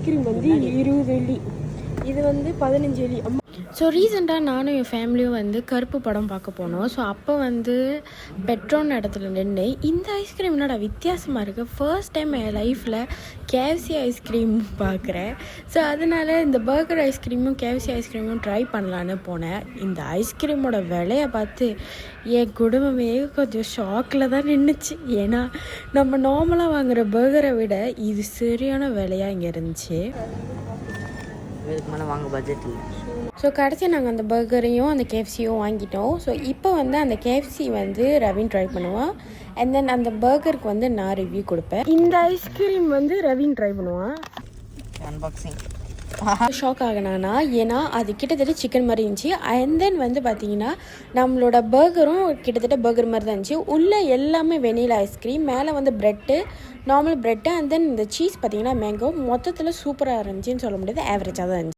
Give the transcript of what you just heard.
Ice cream வந்து 20 வெள்ளி, இது வந்து 15 வெள்ளி. ஸோ ரீசெண்டாக நானும் என் ஃபேமிலியும் வந்து கருப்பு படம் பார்க்க போனோம். ஸோ அப்போ வந்து பெட்ரோன் இடத்துல நின்று இந்த ஐஸ்கிரீம் என்னோட வித்தியாசமாக இருக்குது, ஃபர்ஸ்ட் டைம் என் லைஃப்பில் கேஎஃப்சி ஐஸ்கிரீம் பார்க்குறேன். ஸோ அதனால் இந்த பர்கர் ஐஸ்கிரீமும் கேஎஃப்சி ஐஸ்கிரீமும் ட்ரை பண்ணலான்னு போனேன். இந்த ஐஸ்கிரீமோட விலையை பார்த்து என் குடும்பமே கொஞ்சம் ஷாக்கில் தான் நின்றுச்சு. ஏன்னா நம்ம நார்மலாக வாங்குகிற பர்கரை விட இது சரியான விலையாக இங்கே இருந்துச்சு. இதுக்கு மேலே வாங்க பட்ஜெட் இல்லை. ஸோ கடைசி நாங்கள் அந்த பர்கரையும் அந்த கேஎஃப்சியும் வாங்கிட்டோம். ஸோ இப்போ வந்து அந்த கேஎஃப்சி வந்து ரவீன் ட்ரை பண்ணுவான், அண்ட் தென் அந்த பர்கருக்கு வந்து நான் ரிவ்யூ கொடுப்பேன். இந்த ஐஸ்கிரீம் வந்து ரவீன் ட்ரை பண்ணுவான். அன்பாக்சிங் ஷாக் ஆகினானா, ஏன்னா அது கிட்டத்தட்ட சிக்கன் மாதிரி இருந்துச்சு. அண்ட் தென் வந்து பார்த்தீங்கன்னா நம்மளோட பர்கரும் கிட்டத்தட்ட பர்கர் மாதிரி தான் இருந்துச்சு. உள்ளே எல்லாமே வெனிலா ஐஸ்கிரீம், மேலே வந்து bread, normal bread, and then இந்த சீஸ் பார்த்தீங்கன்னா மேங்கோ. மொத்தத்தில் சூப்பராக இருந்துச்சுன்னு சொல்ல முடியாது, ஆவரேஜாக தான் இருந்துச்சு.